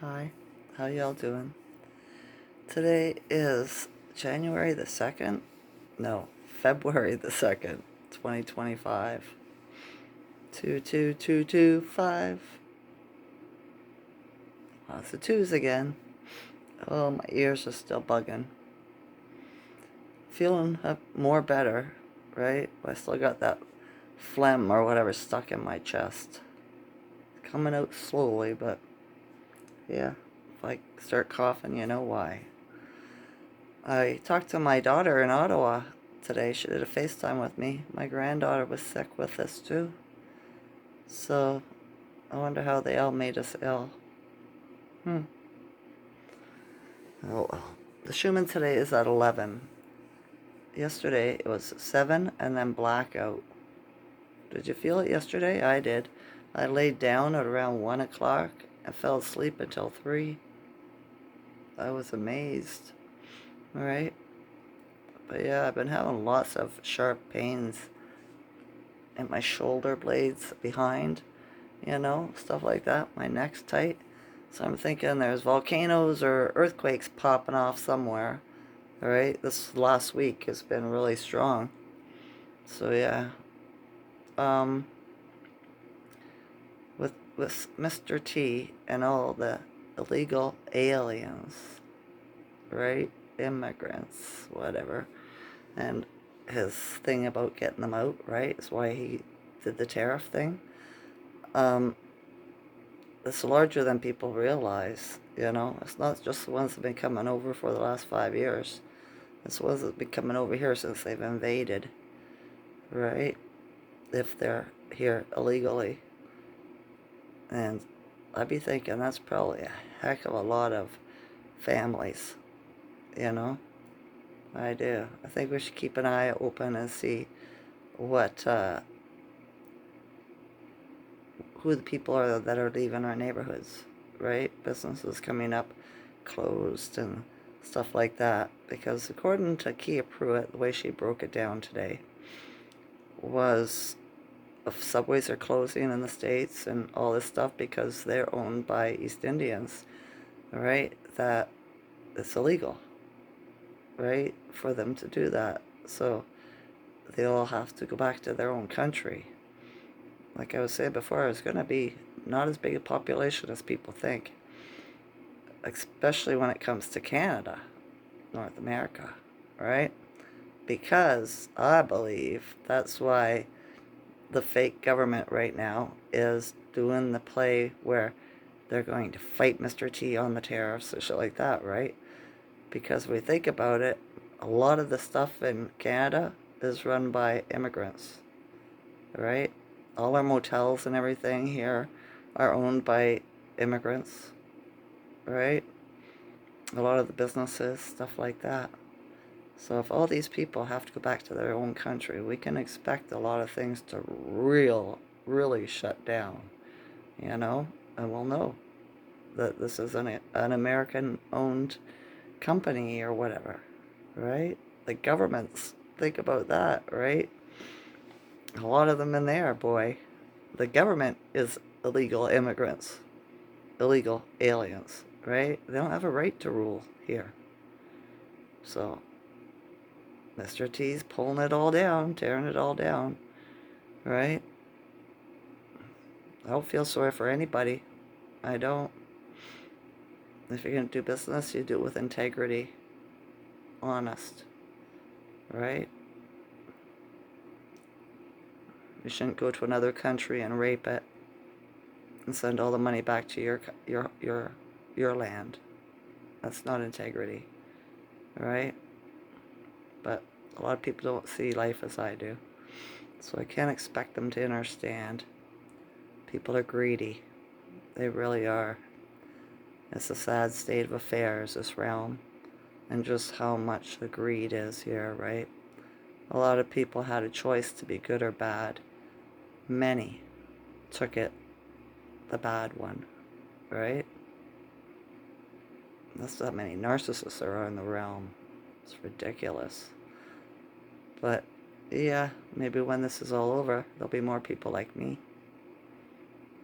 Hi, how y'all doing? Today is January the 2nd? No, February the 2nd, 2025. 22225. Lots of twos again. Oh, my ears are still bugging. Feeling more better, right? But I still got that phlegm or whatever stuck in my chest. Coming out slowly, but yeah, if I start coughing, you know why. I talked to my daughter in Ottawa today. She did a FaceTime with me. My granddaughter was sick with this too. So I wonder how they all made us ill. Hmm. Oh well. The Schuman today is at 11. Yesterday it was 7 and then blackout. Did you feel it yesterday? I did. I laid down at around 1 o'clock and fell asleep until 3. I was amazed. Alright? But yeah, I've been having lots of sharp pains in my shoulder blades behind, stuff like that. My neck's tight. So I'm thinking there's volcanoes or earthquakes popping off somewhere. Alright, this last week has been really strong. So yeah. Um, with Mr. T and all the illegal aliens, right? Immigrants, whatever. And his thing about getting them out, right? Is why he did the tariff thing. It's larger than people realize. It's not just the ones that have been coming over for the last 5 years. It's the ones that have been coming over here since they've invaded, right? If they're here illegally. And I'd be thinking that's probably a heck of a lot of families, you know? I do. I think we should keep an eye open and see what, who the people are that are leaving our neighborhoods, right? Businesses coming up closed and stuff like that. Because according to Kia Pruitt, the way she broke it down today was if subways are closing in the States and all this stuff because they're owned by East Indians, right? That it's illegal, right? For them to do that. So they all have to go back to their own country. Like I was saying before, it's going to be not as big a population as people think, especially when it comes to Canada, North America, right? Because I believe that's why the fake government right now is doing the play where they're going to fight Mr. T on the tariffs and shit like that, right? Because if we think about it, a lot of the stuff in Canada is run by immigrants, right? All our motels and everything here are owned by immigrants, right? A lot of the businesses, stuff like that. So if all these people have to go back to their own country, we can expect a lot of things to really shut down, you know? And we'll know that this is an American-owned company or whatever, right? The governments, think about that, right? A lot of them in there, boy. The government is illegal immigrants, illegal aliens, right? They don't have a right to rule here. So Mr. T's pulling it all down, tearing it all down, right? I don't feel sorry for anybody. I don't. If you're going to do business, you do it with integrity, honest, right? You shouldn't go to another country and rape it and send all the money back to your land. That's not integrity, right? But a lot of people don't see life as I do. So I can't expect them to understand. People are greedy. They really are. It's a sad state of affairs, this realm, and just how much the greed is here, right? A lot of people had a choice to be good or bad. Many took it the bad one, right? That's not many narcissists there are in the realm. It's ridiculous. But yeah, maybe when this is all over, there'll be more people like me,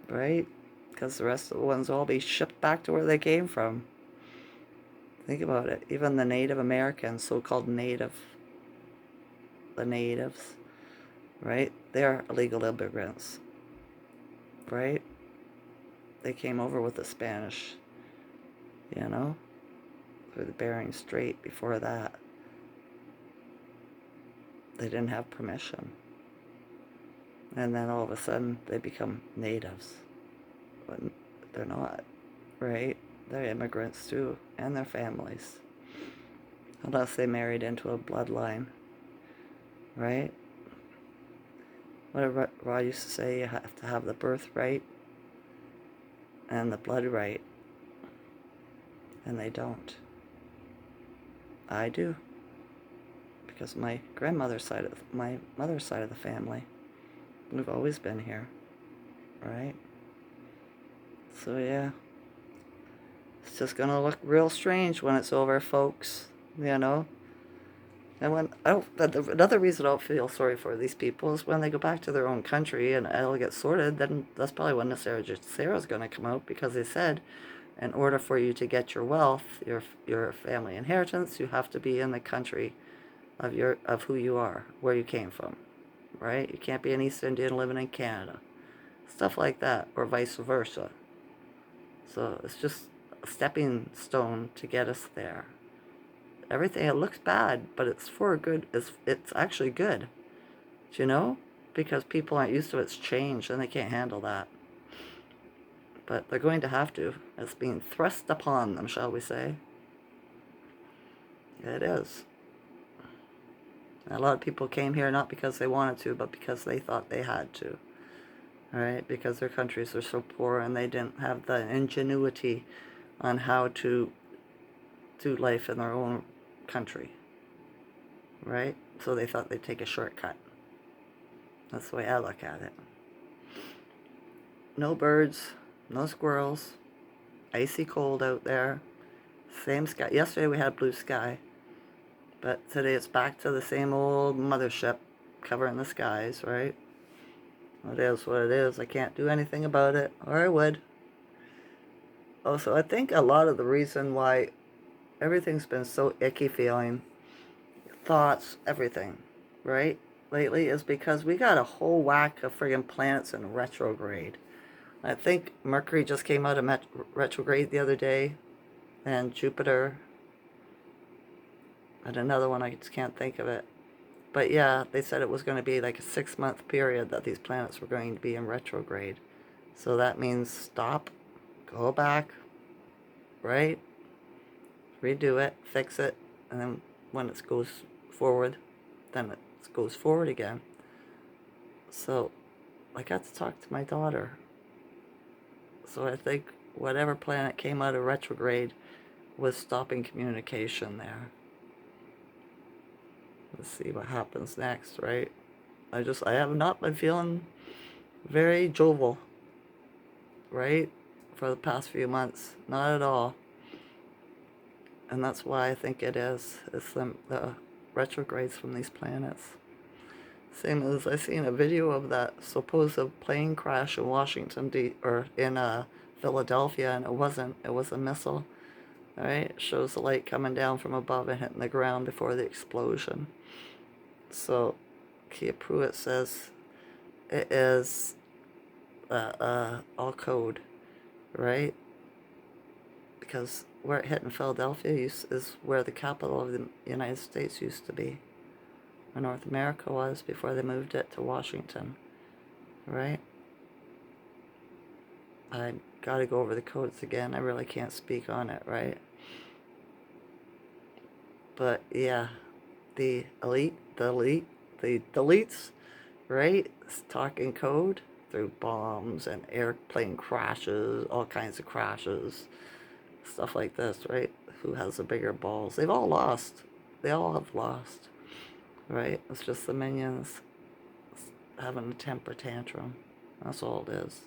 right? because the rest of the ones will all be shipped back to where they came from. Think about it. Even the Native Americans, so-called the natives, right? They're illegal immigrants, right? They came over with the Spanish, you know, through the Bering Strait. Before that, they didn't have permission. And then all of a sudden, they become natives. But they're not, right? They're immigrants too, and their families. Unless they married into a bloodline, right? What did Rod used to say? You have to have the birthright and the blood right. And they don't. I do. Because my mother's side of the family, we've always been here, right? So yeah, it's just gonna look real strange when it's over, folks. You know. And when another reason I don't feel sorry for these people is when they go back to their own country and it'll get sorted. Then that's probably when the Sarah's going to come out, because they said, in order for you to get your wealth, your family inheritance, you have to be in the country of who you are, where you came from, right? You can't be an East Indian living in Canada, stuff like that, or vice versa. So it's just a stepping stone to get us there. Everything, it looks bad, but it's for good. It's actually good, you know, because people aren't used to its change and they can't handle that. But they're going to have to. It's being thrust upon them, shall we say? It is. And a lot of people came here not because they wanted to, but because they thought they had to. All right, because their countries are so poor and they didn't have the ingenuity on how to do life in their own country. Right? So they thought they'd take a shortcut. That's the way I look at it. No birds, no squirrels, icy cold out there, same sky. Yesterday we had blue sky, but today it's back to the same old mothership covering the skies, right? It is what it is. I can't do anything about it, or I would. Also, I think a lot of the reason why everything's been so icky feeling, thoughts, everything, right, lately, is because we got a whole whack of friggin' planets in retrograde. I think Mercury just came out of retrograde the other day, and Jupiter, and another one, I just can't think of it. But yeah, they said it was going to be like a 6-month period that these planets were going to be in retrograde. So that means stop, go back, right? Redo it, fix it, and then when it goes forward, then it goes forward again. So I got to talk to my daughter. So I think whatever planet came out of retrograde was stopping communication there. Let's see what happens next, right? I have not been feeling very jovial, right? For the past few months. Not at all. And that's why I think it is. It's the retrogrades from these planets. Same as I seen a video of that supposed plane crash in or in Philadelphia, and it wasn't. It was a missile. All right, it shows the light coming down from above and hitting the ground before the explosion. So, Kia Pruitt says it is all code, right? Because where it hit in Philadelphia is where the capital of the United States used to be, where North America was before they moved it to Washington, right? I gotta go over the codes again. I really can't speak on it, right? But yeah, the deletes, right? Talking code through bombs and airplane crashes, all kinds of crashes, stuff like this, right? Who has the bigger balls? They've all lost. They all have lost, right? It's just the minions having a temper tantrum. That's all it is,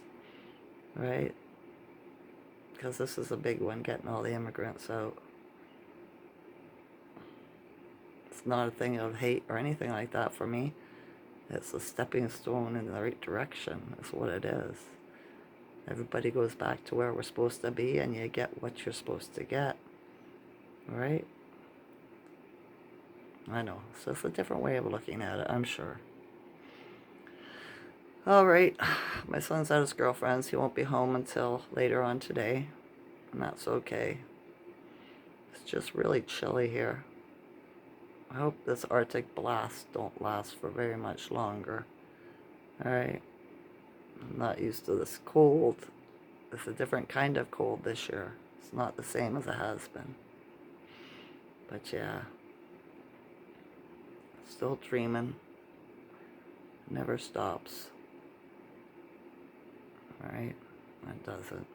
right? Because this is a big one, getting all the immigrants out. It's not a thing of hate or anything like that for me. It's a stepping stone in the right direction. That's what it is. Everybody goes back to where we're supposed to be, and you get what you're supposed to get. Right? I know. So it's a different way of looking at it, I'm sure. Alright. My son's at his girlfriend's. He won't be home until later on today. And that's okay. It's just really chilly here. I hope this Arctic blast don't last for very much longer. Alright. I'm not used to this cold. It's a different kind of cold this year. It's not the same as it has been. But yeah. Still dreaming. Never stops. Alright? It doesn't.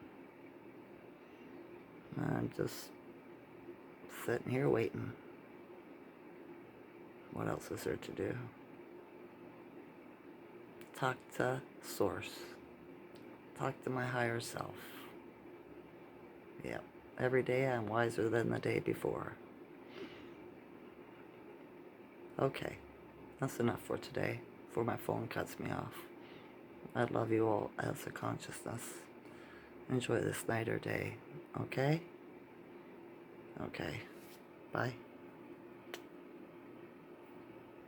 I'm just sitting here waiting. What else is there to do? Talk to Source. Talk to my higher self. Yep. Every day I'm wiser than the day before. Okay. That's enough for today, before my phone cuts me off. I love you all as a consciousness. Enjoy this night or day. Okay? Okay. Bye.